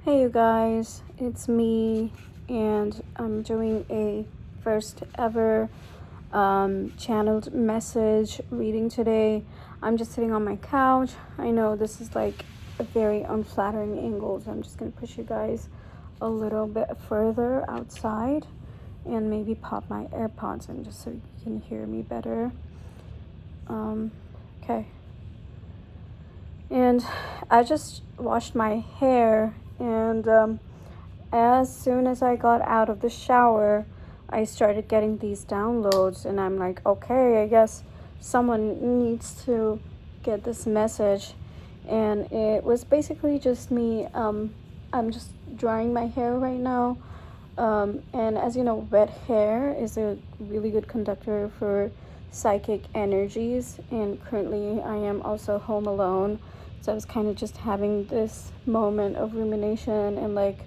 Hey you guys, it's me, and I'm doing a first ever channeled message reading today. I'm just sitting on my couch. I know this is like a very unflattering angle, so I'm just gonna push you guys a little bit further outside and maybe pop my AirPods in just so you can hear me better. Okay. And I just washed my hair, and as soon as I got out of the shower, I started getting these downloads, and I'm like, okay, I guess someone needs to get this message. And it was basically just me. I'm just drying my hair right now. And as you know, wet hair is a really good conductor for psychic energies. And currently, I am also home alone. So I was kind of just having this moment of rumination and like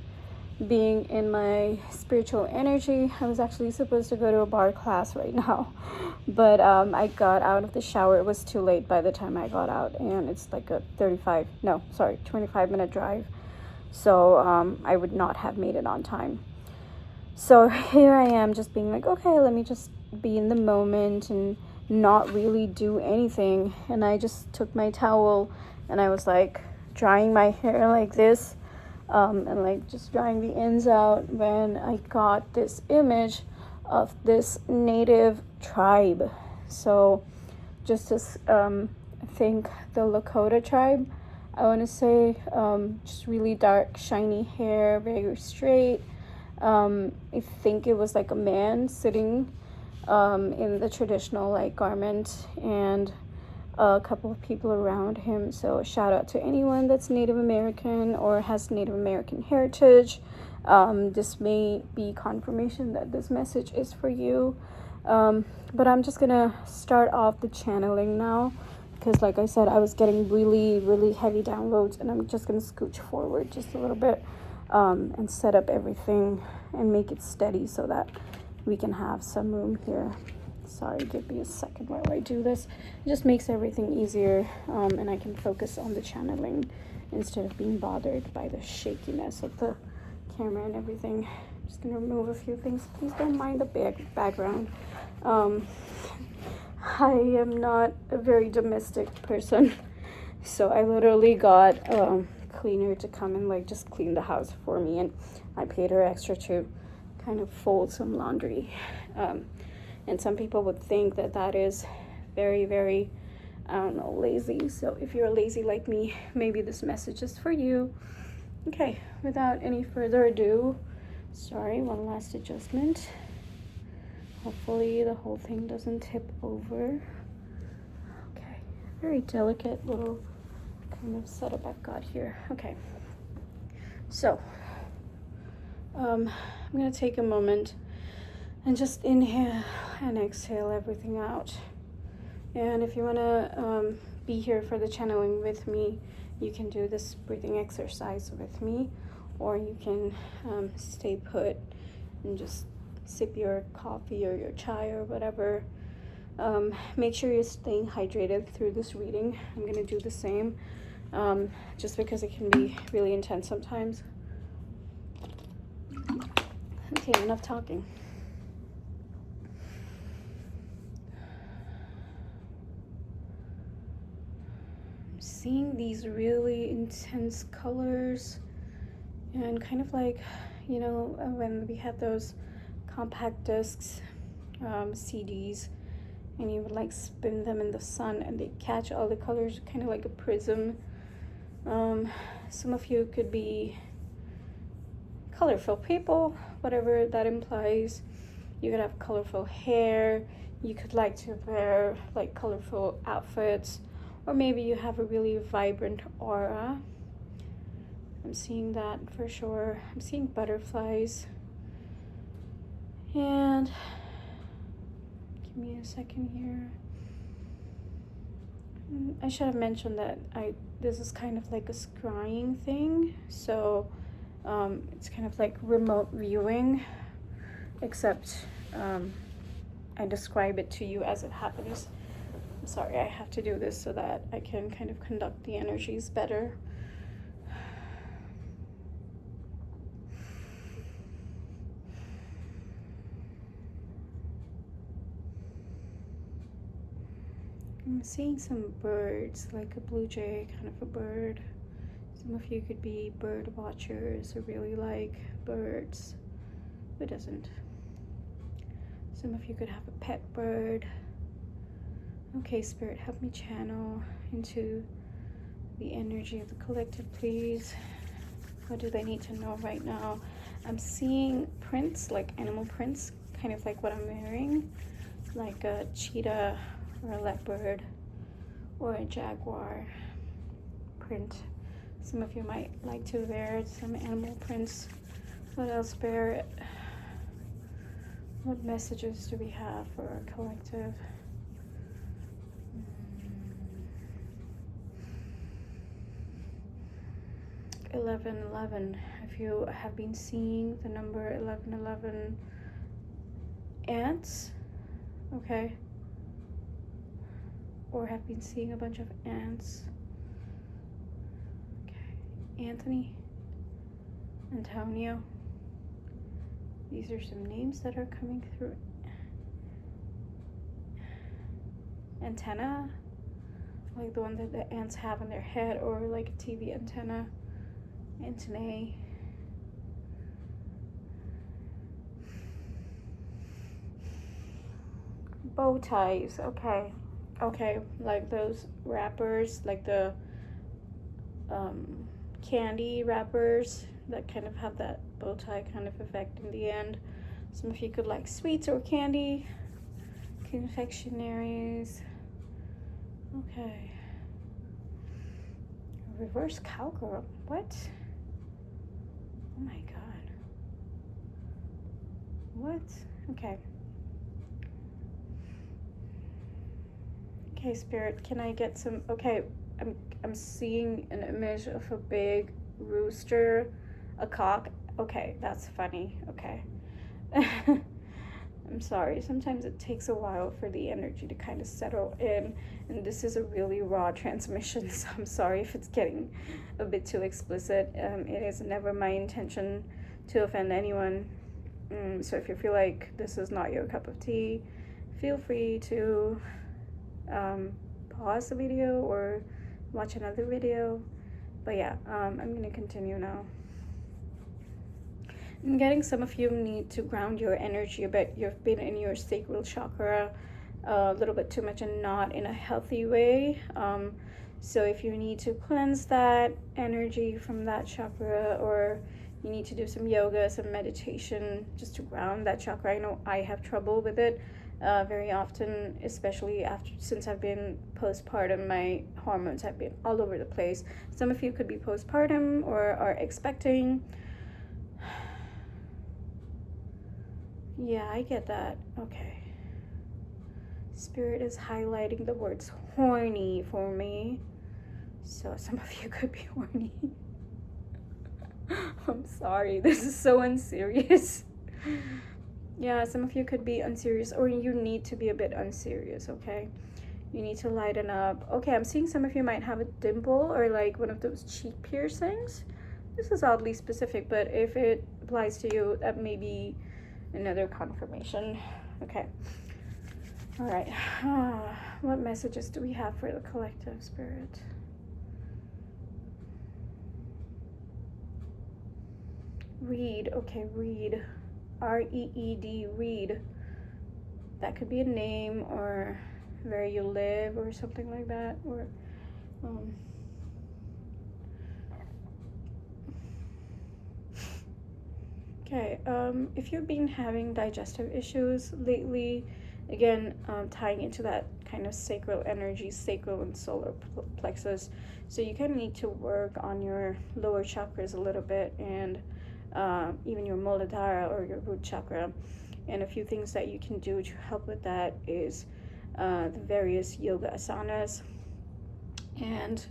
being in my spiritual energy. I was actually supposed to go to a bar class right now, but I got out of the shower. It was too late by the time I got out, and it's like a 25-minute drive. So I would not have made it on time. So here I am just being like, okay, let me just be in the moment and not really do anything. And I just took my towel and I was like drying my hair like this, and like just drying the ends out when I got this image of this native tribe. So just to think the Lakota tribe, I want to say, just really dark, shiny hair, very straight. I think it was like a man sitting in the traditional like garment, and a couple of people around him. So shout out to anyone that's Native American or has Native American heritage. This may be confirmation that this message is for you. But I'm just gonna start off the channeling now, because like I said, I was getting really heavy downloads, and I'm just gonna scooch forward just a little bit and set up everything and make it steady so that we can have some room here. Sorry, give me a second while I do this. It just makes everything easier, and I can focus on the channeling instead of being bothered by the shakiness of the camera and everything. I'm just gonna remove a few things. Please don't mind the background. I am not a very domestic person, so I literally got cleaner to come and like just clean the house for me, and I paid her extra to kind of fold some laundry. And some people would think that that is very, I don't know, lazy. So if you're lazy like me, maybe this message is for you. Okay, without any further ado, sorry, one last adjustment. Hopefully the whole thing doesn't tip over. Okay, very delicate little kind of setup I've got here. Okay, so I'm gonna take a moment and just inhale and exhale everything out. And if you want to be here for the channeling with me, you can do this breathing exercise with me, or you can stay put and just sip your coffee or your chai or whatever. Make sure you're staying hydrated through this reading. I'm going to do the same, just because it can be really intense sometimes. Okay, enough talking. Seeing these really intense colors, and kind of like, you know, when we have those compact discs, CDs, and you would like spin them in the sun and they catch all the colors, kind of like a prism. Some of you could be colorful people, whatever that implies. You could have colorful hair, you could like to wear like colorful outfits, or maybe you have a really vibrant aura. I'm seeing that for sure. I'm seeing butterflies. And give me a second here. I should have mentioned that this is kind of like a scrying thing. So it's kind of like remote viewing, except I describe it to you as it happens. I'm sorry, I have to do this so that I can kind of conduct the energies better. I'm seeing some birds, like a blue jay kind of a bird. Some of you could be bird watchers or really like birds. Who doesn't? Some of you could have a pet bird. Okay, Spirit, help me channel into the energy of the collective, please. What do they need to know right now? I'm seeing prints, like animal prints, kind of like what I'm wearing, like a cheetah or a leopard or a jaguar print. Some of you might like to wear some animal prints. What else, Spirit? What messages do we have for our collective? 1111. If you have been seeing the number 1111, ants, okay, or have been seeing a bunch of ants. Okay, Anthony, Antonio. These are some names that are coming through. Antenna, like the one that the ants have on their head, or like a TV antenna. Antennae. Bow ties, okay. Okay, like those wrappers, like the candy wrappers that kind of have that bow tie kind of effect in the end. Some of you could like sweets or candy, confectionaries. Okay. Reverse cowgirl, what? Oh my god. What? Okay. Okay, Spirit, can I get some? Okay, I'm seeing an image of a big rooster, a cock. Okay, that's funny. Okay. I'm sorry. Sometimes it takes a while for the energy to kind of settle in, and this is a really raw transmission, so I'm sorry if it's getting a bit too explicit. It is never my intention to offend anyone. So if you feel like this is not your cup of tea, feel free to pause the video or watch another video. But yeah, I'm gonna continue now. I'm getting some of you need to ground your energy a bit. You've been in your sacral chakra a little bit too much and not in a healthy way. So if you need to cleanse that energy from that chakra, or you need to do some yoga, some meditation just to ground that chakra. I know I have trouble with it very often, especially since I've been postpartum. My hormones have been all over the place. Some of you could be postpartum or are expecting. Yeah, I get that. Okay. Spirit is highlighting the words horny for me. So some of you could be horny. I'm sorry, this is so unserious. Yeah, some of you could be unserious, or you need to be a bit unserious, okay? You need to lighten up. Okay, I'm seeing some of you might have a dimple or like one of those cheek piercings. This is oddly specific, but if it applies to you, that may be another confirmation. Okay. All right. What messages do we have for the collective, Spirit? Reed. Okay, reed. R-E-E-D, reed. That could be a name or where you live or something like that. Or okay, if you've been having digestive issues lately, again, tying into that kind of sacral energy, sacral and solar plexus, so you kind of need to work on your lower chakras a little bit, and even your Muladhara or your root chakra. And a few things that you can do to help with that is the various yoga asanas. And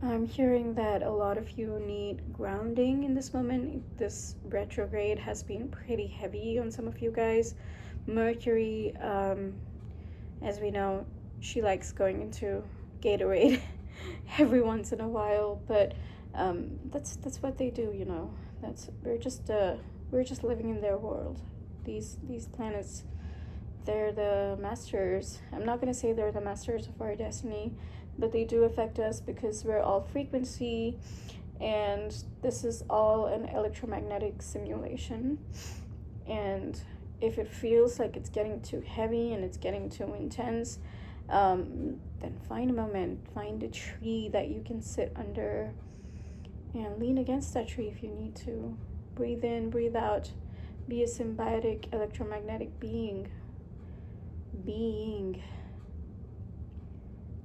I'm hearing that a lot of you need grounding in this moment. This retrograde has been pretty heavy on some of you guys. Mercury, as we know, she likes going into Gatorade every once in a while, but that's what they do, you know. We're just living in their world. These planets, they're the masters. I'm not going to say they're the masters of our destiny, but they do affect us because we're all frequency, and this is all an electromagnetic simulation. And if it feels like it's getting too heavy and it's getting too intense, then find a moment, find a tree that you can sit under and lean against that tree if you need to. Breathe in, breathe out. Be a symbiotic electromagnetic being.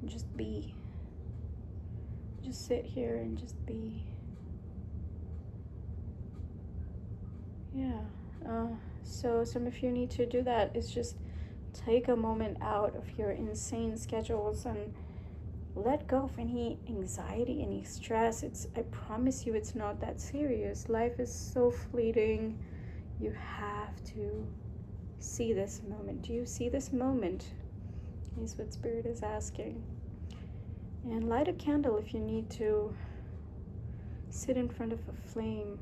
Just be. Just sit here and just be. Yeah. So some of you need to do that. It's just take a moment out of your insane schedules and let go of any anxiety, any stress. I promise you, it's not that serious. Life is so fleeting. You have to see this moment. Do you see this moment? Is what Spirit is asking. And light a candle if you need to. Sit in front of a flame.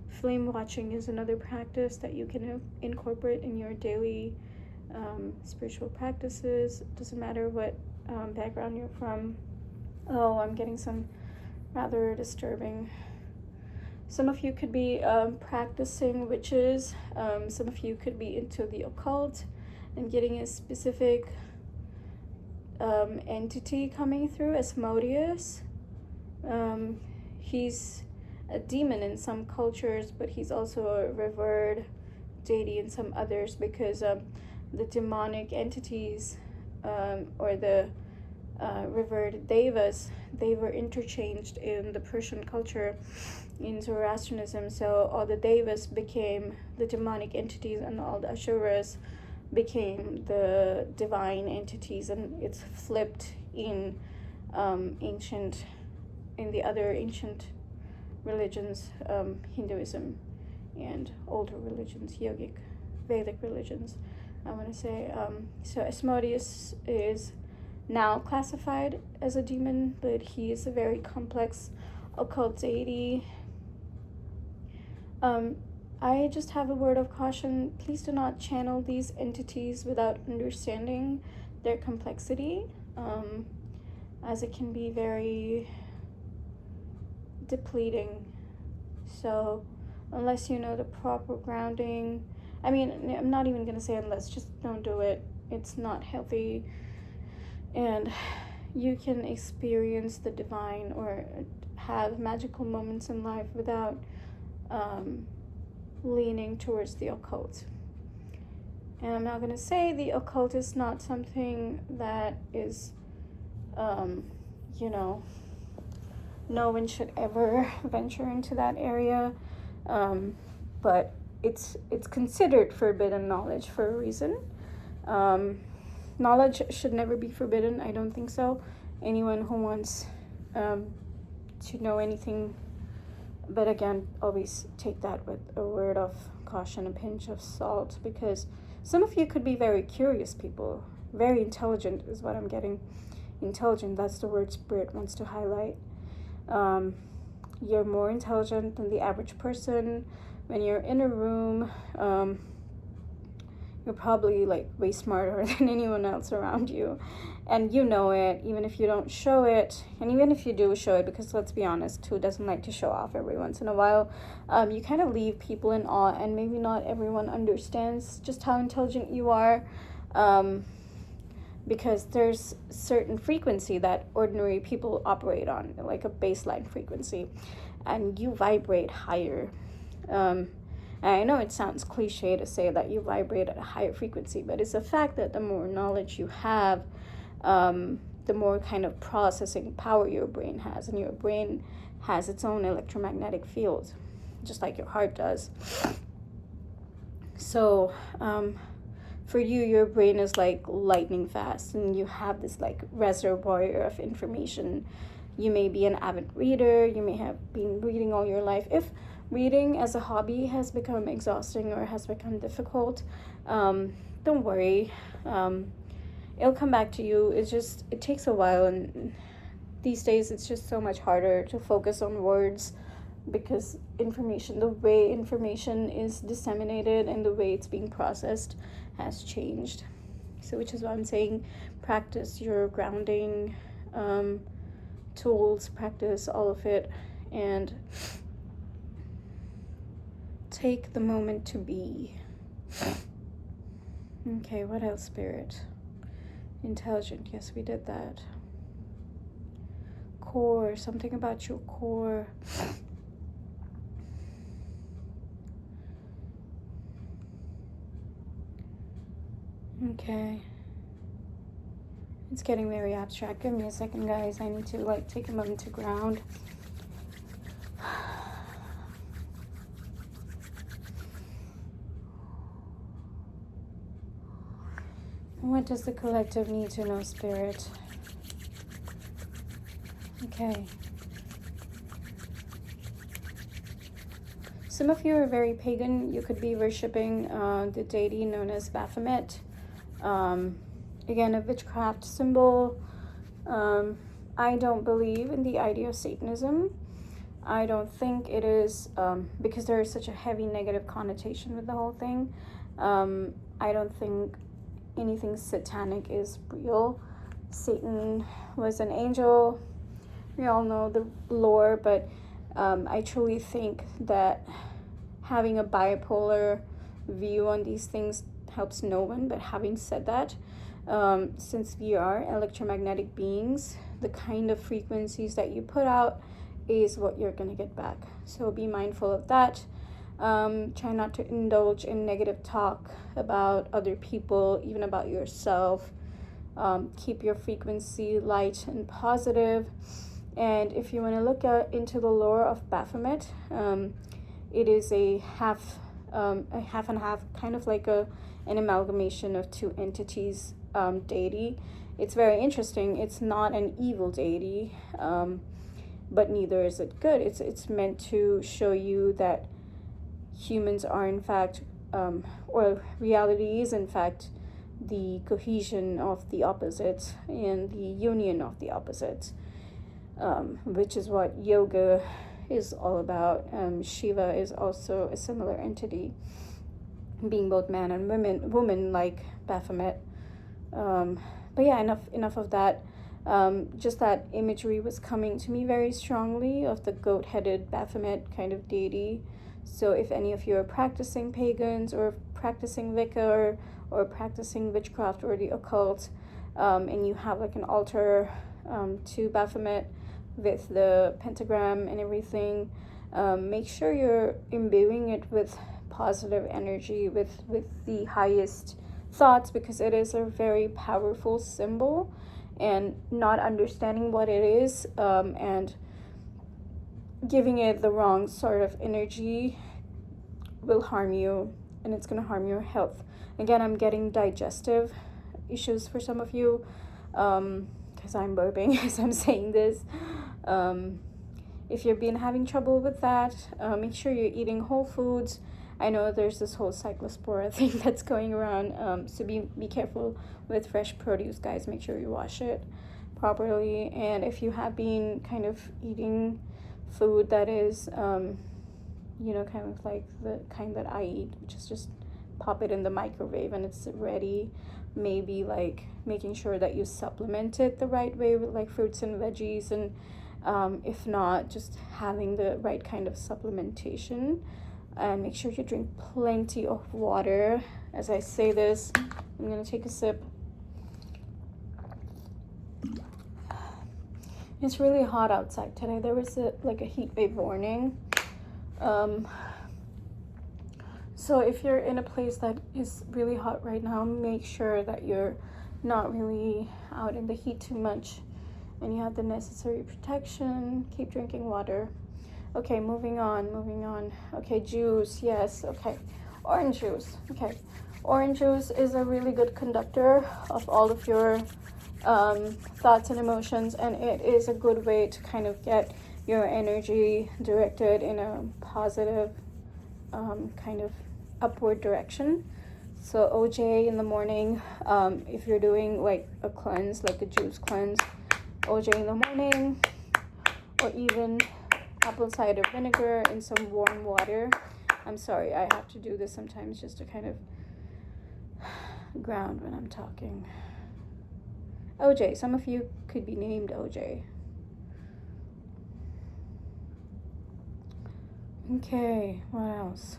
Flame watching is another practice that you can incorporate in your daily spiritual practices. Doesn't matter what background you're from. Oh, I'm getting some rather disturbing. Some of you could be practicing witches. Some of you could be into the occult and getting a specific entity coming through, Asmodeus. He's a demon in some cultures, but he's also a revered deity in some others, because the demonic entities or the revered devas, they were interchanged in the Persian culture in Zoroastrianism. So all the devas became the demonic entities and all the asuras became the divine entities, and it's flipped in the other ancient religions, Hinduism and older religions, yogic, Vedic religions, I want to say. So Asmodeus is now classified as a demon, but he is a very complex occult deity. I just have a word of caution. Please do not channel these entities without understanding their complexity, as it can be very depleting. So unless you know the proper grounding, I mean, I'm not even going to say unless, just don't do it. It's not healthy. And you can experience the divine or have magical moments in life without leaning towards the occult. And I'm not going to say the occult is not something that is, no one should ever venture into that area. But it's considered forbidden knowledge for a reason. Knowledge should never be forbidden. I don't think so. Anyone who wants to know anything, but again, always take that with a word of caution, a pinch of salt, because some of you could be very curious people, very intelligent is what I'm getting. Intelligent, that's the word Spirit wants to highlight. You're more intelligent than the average person. When you're in a room, you're probably like way smarter than anyone else around you, and you know it, even if you don't show it. And even if you do show it, because let's be honest, who doesn't like to show off every once in a while, you kind of leave people in awe, and maybe not everyone understands just how intelligent you are, because there's certain frequency that ordinary people operate on, like a baseline frequency, and you vibrate higher. And I know it sounds cliche to say that you vibrate at a higher frequency, but it's a fact that the more knowledge you have, the more kind of processing power your brain has, and your brain has its own electromagnetic field, just like your heart does. So for you, your brain is like lightning fast, and you have this like reservoir of information. You may be an avid reader, you may have been reading all your life. If reading as a hobby has become exhausting or has become difficult, don't worry. It'll come back to you. It takes a while, and these days it's just so much harder to focus on words because information, the way information is disseminated and the way it's being processed has changed. So which is why I'm saying practice your grounding tools, practice all of it, and take the moment to be. Okay, what else, Spirit? Intelligent, yes, we did that. Core, something about your core. Okay. It's getting very abstract. Give me a second, guys. I need to like take a moment to ground. What does the collective need to know, Spirit? Okay. Some of you are very pagan. You could be worshipping the deity known as Baphomet. Again, a witchcraft symbol. I don't believe in the idea of Satanism. I don't think it is, because there is such a heavy negative connotation with the whole thing. I don't think anything satanic is real. Satan was an angel. We all know the lore, but I truly think that having a bipolar view on these things helps no one. But having said that, since we are electromagnetic beings, the kind of frequencies that you put out is what you're going to get back. So be mindful of that. Try not to indulge in negative talk about other people, even about yourself. Keep your frequency light and positive. And if you want to look into the lore of Baphomet, it is a half and half, kind of like an amalgamation of two entities, deity. It's very interesting. It's not an evil deity, but neither is it good. It's meant to show you that humans are in fact, or reality is in fact, the cohesion of the opposites and the union of the opposites, which is what yoga is all about. Shiva is also a similar entity, being both man and woman like Baphomet. But yeah, enough of that. Just that imagery was coming to me very strongly of the goat-headed Baphomet kind of deity. So if any of you are practicing pagans or practicing Wicca or practicing witchcraft or the occult, and you have like an altar to Baphomet with the pentagram and everything, make sure you're imbuing it with positive energy, with the highest thoughts, because it is a very powerful symbol, and not understanding what it is and giving it the wrong sort of energy will harm you, and it's going to harm your health. Again, I'm getting digestive issues for some of you, because I'm burping as I'm saying this. If you've been having trouble with that, make sure you're eating whole foods. I know there's this whole cyclospora thing that's going around, so be careful with fresh produce, guys. Make sure you wash it properly. And if you have been kind of eating food that is, kind of like the kind that I eat, which is just pop it in the microwave and it's ready, maybe like making sure that you supplement it the right way with like fruits and veggies, and if not, just having the right kind of supplementation. And make sure you drink plenty of water. As I say this, I'm gonna take a sip. It's really hot outside today. There was a heat wave warning. So if you're in a place that is really hot right now, make sure that you're not really out in the heat too much and you have the necessary protection. Keep drinking water. Okay, moving on. Okay, juice, yes, okay. Orange juice, okay. Orange juice is a really good conductor of all of your thoughts and emotions, and it is a good way to kind of get your energy directed in a positive kind of upward direction. So OJ in the morning, if you're doing like a cleanse, like a juice cleanse, OJ in the morning, or even apple cider vinegar in some warm water. I'm sorry, I have to do this sometimes just to kind of ground when I'm talking. OJ, some of you could be named OJ. Okay, what else?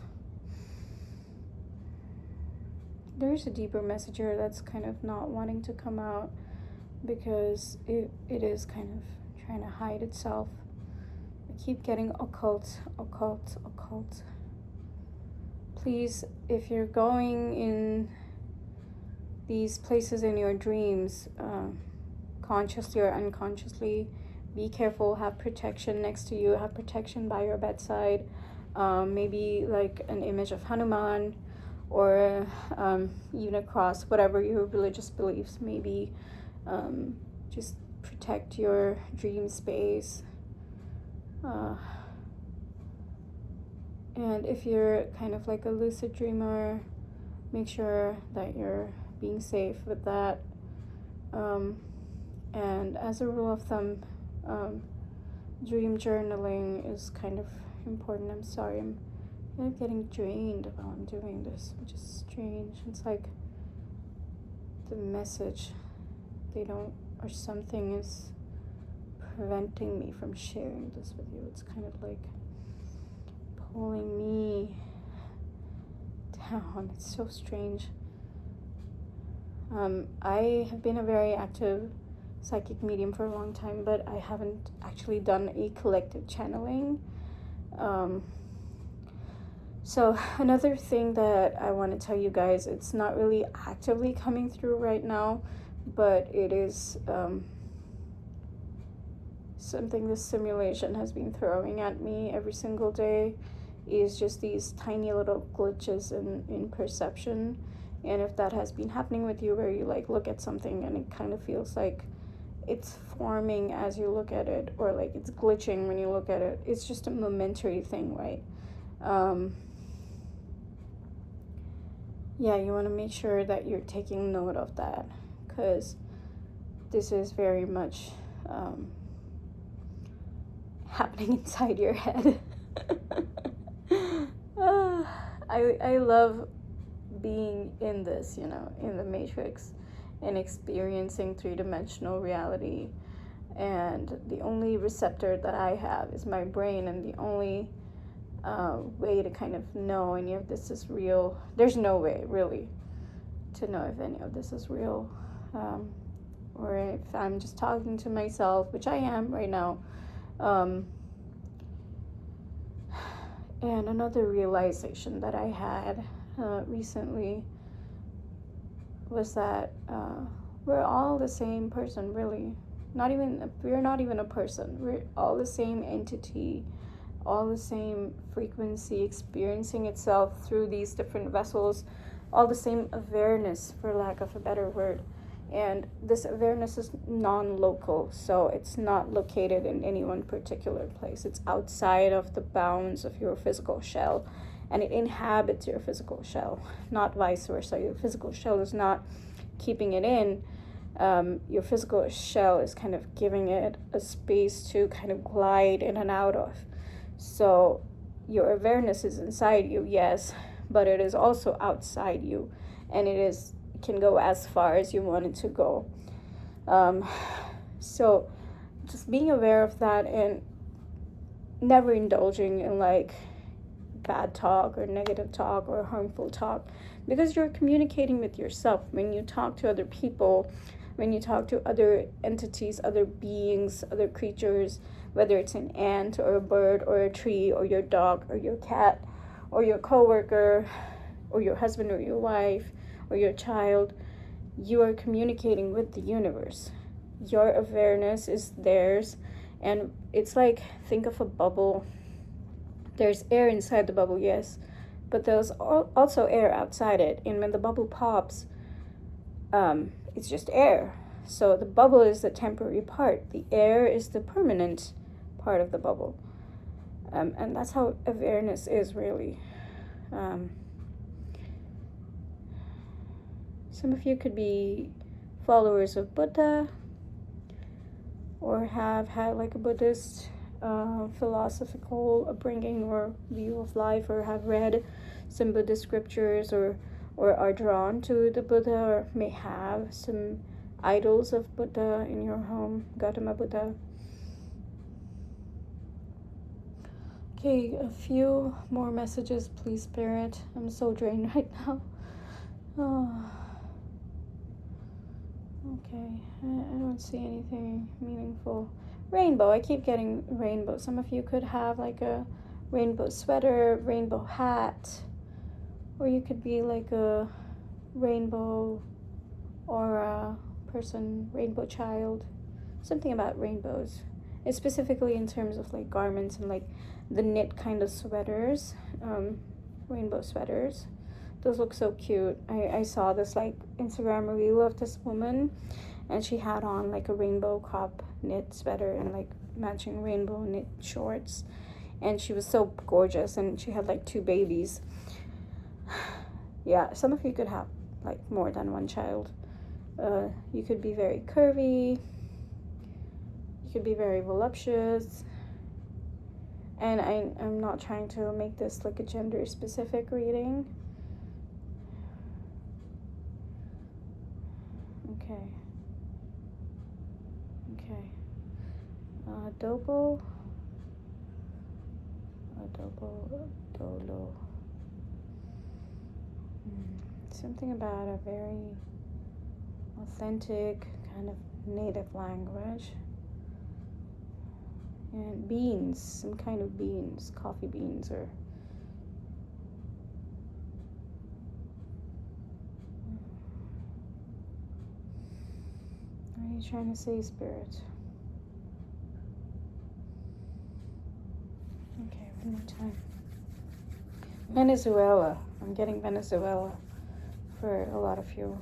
There's a deeper message here that's kind of not wanting to come out because it is kind of trying to hide itself. I keep getting occult. Please, if you're going in these places in your dreams, consciously or unconsciously, be careful, have protection next to you, have protection by your bedside, maybe like an image of Hanuman, or even a cross, whatever your religious beliefs may be. Just protect your dream space. And if you're kind of like a lucid dreamer, make sure that you're being safe with that. And as a rule of thumb, dream journaling is kind of important. I'm sorry, I'm kind of getting drained while I'm doing this, which is strange. It's like the message they don't, or something is preventing me from sharing this with you. It's kind of like pulling me down. It's so strange. I have been a very active psychic medium for a long time, but I haven't actually done a collective channeling. So another thing that I want to tell you guys, it's not really actively coming through right now, but it is something this simulation has been throwing at me every single day, is just these tiny little glitches in perception. And if that has been happening with you, where you like look at something and it kind of feels like it's forming as you look at it, or like it's glitching when you look at it, it's just a momentary thing, right? Yeah, you want to make sure that you're taking note of that, because this is very much happening inside your head. I love being in this, in the Matrix, and experiencing three-dimensional reality. And the only receptor that I have is my brain, and the only way to kind of know any of this is real. There's no way, really, to know if any of this is real. Or if I'm just talking to myself, which I am right now. And another realization that I had recently was that we're all the same person, really. We're not even a person. We're all the same entity, all the same frequency experiencing itself through these different vessels, all the same awareness, for lack of a better word. And this awareness is non-local, so it's not located in any one particular place. It's outside of the bounds of your physical shell, and it inhabits your physical shell, not vice versa. Your physical shell is not keeping it in. Your physical shell is kind of giving it a space to kind of glide in and out of. So your awareness is inside you, yes, but it is also outside you, and can go as far as you want it to go. So just being aware of that, and never indulging in like bad talk or negative talk or harmful talk, because you're communicating with yourself. When you talk to other people, when you talk to other entities, other beings, other creatures, whether it's an ant or a bird or a tree or your dog or your cat or your coworker or your husband or your wife or your child, you are communicating with the universe. Your awareness is theirs, and it's like, think of a bubble. There's air inside the bubble, yes, but there's also air outside it, and when the bubble pops, it's just air. So the bubble is the temporary part, the air is the permanent part of the bubble. And that's how awareness is, really. Some of you could be followers of Buddha, or have had like a Buddhist philosophical upbringing or view of life, or have read some Buddhist scriptures, or are drawn to the Buddha, or may have some idols of Buddha in your home, Gautama Buddha. Okay, a few more messages, please, Spirit. I'm so drained right now. Oh. Okay, I don't see anything meaningful. Rainbow, I keep getting rainbow. Some of you could have like a rainbow sweater, rainbow hat, or you could be like a rainbow aura person, rainbow child. Something about rainbows. It's specifically in terms of like garments and like the knit kind of sweaters, rainbow sweaters. Those look so cute. I saw this like Instagram reel of this woman, and she had on like a rainbow crop knit sweater and like matching rainbow knit shorts, and she was so gorgeous, and she had like 2 babies. Yeah, some of you could have like more than one child. You could be very curvy, you could be very voluptuous, and I'm not trying to make this like a gender specific reading. Okay. Adobo, dolo. Something about a very authentic kind of native language. And beans, some kind of beans, coffee beans, or what are you trying to say, Spirit? Okay, one more time. Venezuela. I'm getting Venezuela for a lot of you.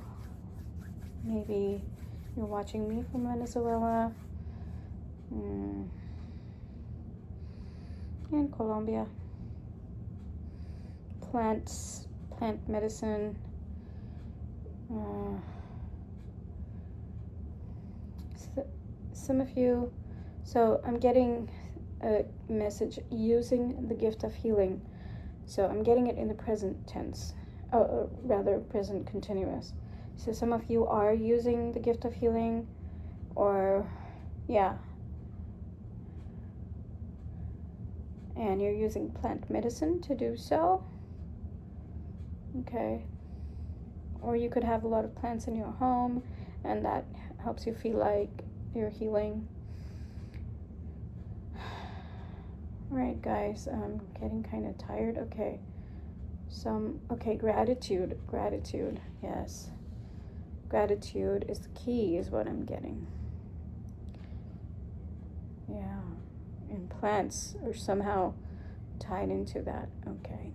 Maybe you're watching me from Venezuela. And Colombia. Plants, plant medicine. Some of you, so I'm getting a message using the gift of healing. So I'm getting it in the present tense, rather present continuous. So some of you are using the gift of healing, or yeah, and you're using plant medicine to do so. Okay. Or you could have a lot of plants in your home, and that helps you feel like you're healing. Alright, guys, I'm getting kind of tired. Okay. Gratitude, yes. Gratitude is the key, is what I'm getting. Yeah. And plants are somehow tied into that. Okay.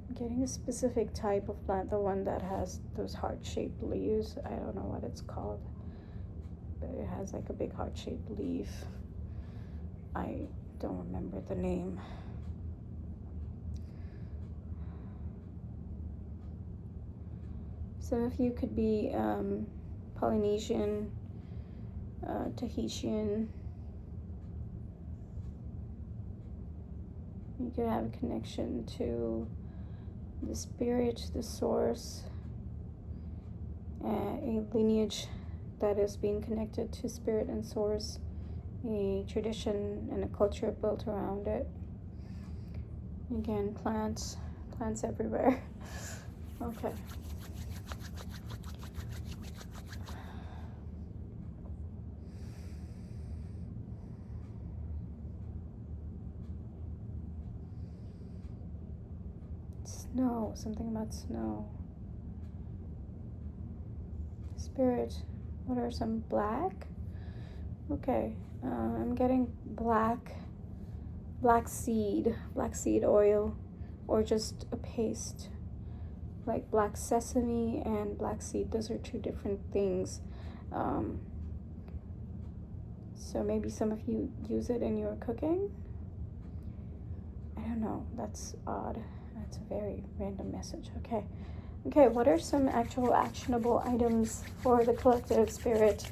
I'm getting a specific type of plant, the one that has those heart-shaped leaves. I don't know what it's called, but it has like a big heart-shaped leaf. I don't remember the name. Some of you could be Polynesian, Tahitian. You could have a connection to the spirit, the source, a lineage that is being connected to spirit and source, a tradition and a culture built around it. Again, plants everywhere. Okay. Snow, something about snow. Spirit, what are some black? Okay, I'm getting black seed oil, or just a paste, like black sesame and black seed. Those are 2 different things. So maybe some of you use it in your cooking. I don't know, that's odd. That's a very random message. Okay. Okay, what are some actual actionable items for the collective spirit?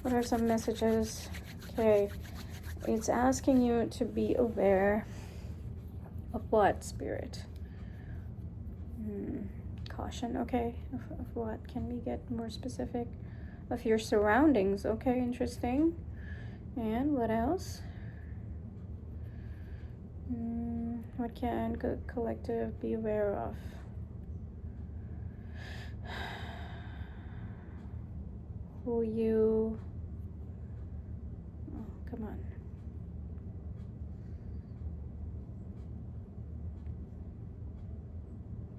What are some messages? Okay, it's asking you to be aware of what, spirit? Caution, okay. Of what? Can we get more specific? Of your surroundings, okay, interesting. And what else? What can collective be aware of? Who you... Oh, come on.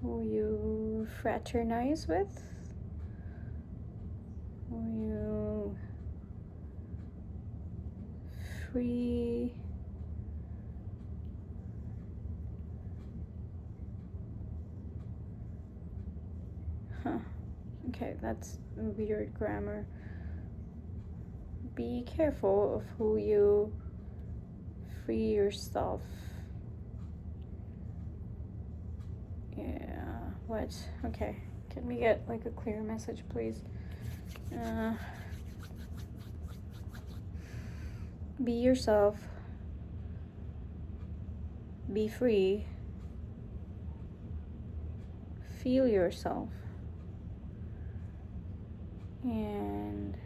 Who you fraternize with? Who you free... Huh. Okay, that's weird grammar. Be careful of who you free yourself. Yeah, what? Okay, can we get like a clear message, please? Be yourself. Be free. Feel yourself. And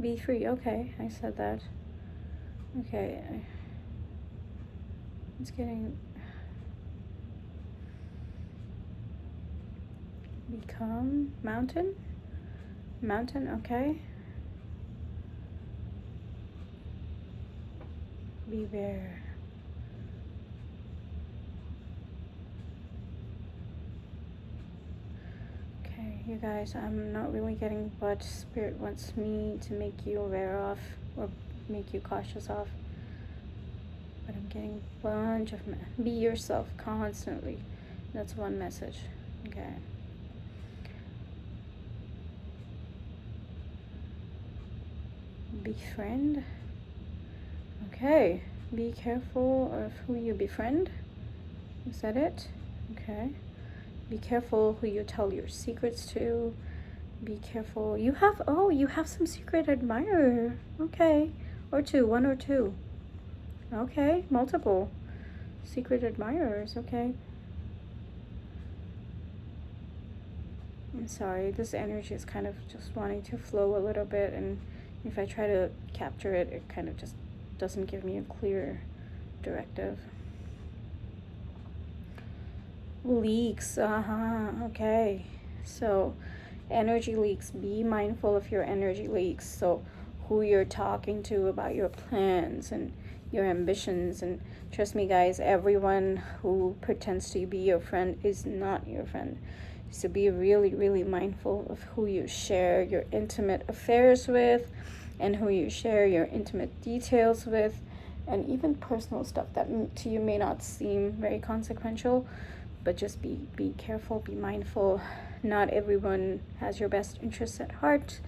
be free. Okay, I said that. Okay. It's getting... Become mountain? Mountain, okay. Beware. Okay, you guys, I'm not really getting what spirit wants me to make you aware of or make you cautious of. But I'm getting a bunch of... Be yourself constantly. That's one message. Okay. Befriend. Okay. Be careful of who you befriend. Is that it? Okay. Be careful who you tell your secrets to. Be careful. You have some secret admirer. Okay. Or two. One or two. Okay. Multiple secret admirers. Okay. I'm sorry. This energy is kind of just wanting to flow a little bit, and if I try to capture it, it kind of just doesn't give me a clear directive. Leaks. Okay. So energy leaks. Be mindful of your energy leaks. So who you're talking to about your plans and your ambitions. And trust me, guys, everyone who pretends to be your friend is not your friend. So be really, really mindful of who you share your intimate affairs with and who you share your intimate details with, and even personal stuff that to you may not seem very consequential. But just be careful, be mindful. Not everyone has your best interests at heart,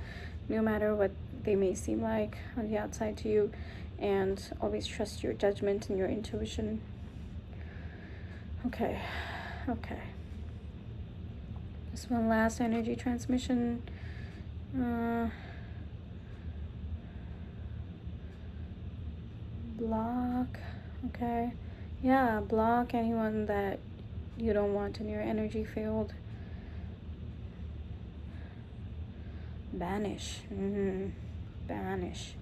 no matter what they may seem like on the outside to you. And always trust your judgment and your intuition. Okay. Just one last energy transmission. Block. Okay. Yeah, block anyone that you don't want in your energy field. Banish. Banish.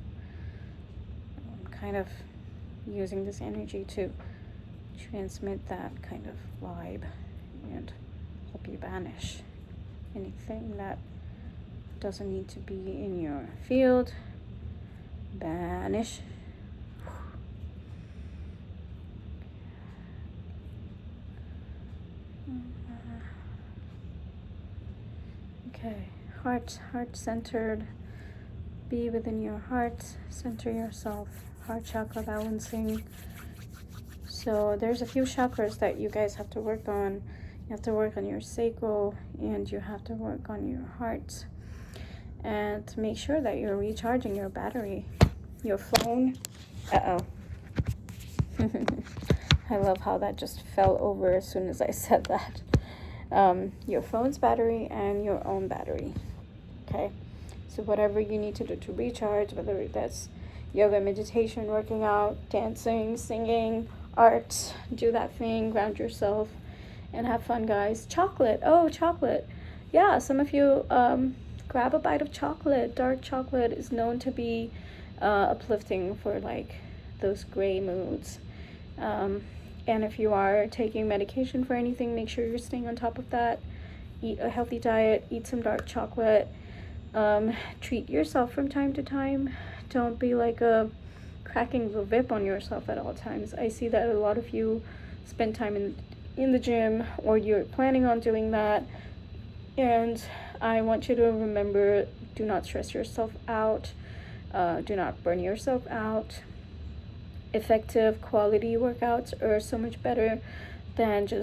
I'm kind of using this energy to transmit that kind of vibe and help you banish anything that doesn't need to be in your field. Banish. Okay, heart-centered. Be within your heart. Center yourself. Heart chakra balancing. So there's a few chakras that you guys have to work on. You have to work on your sacral, and you have to work on your heart. And make sure that you're recharging your battery, your phone, Uh-oh. I love how that just fell over as soon as I said that. Your phone's battery and your own battery. Okay? So whatever you need to do to recharge, whether that's yoga, meditation, working out, dancing, singing, art, do that thing, ground yourself, and have fun, guys. Chocolate. Oh, chocolate. Yeah, some of you grab a bite of chocolate. Dark chocolate is known to be uplifting for like those gray moods. And if you are taking medication for anything, make sure you're staying on top of that. Eat a healthy diet, eat some dark chocolate. Treat yourself from time to time. Don't be like a cracking the whip on yourself at all times. I see that a lot of you spend time in the gym, or you're planning on doing that. And I want you to remember, do not stress yourself out. Do not burn yourself out. Effective quality workouts are so much better than just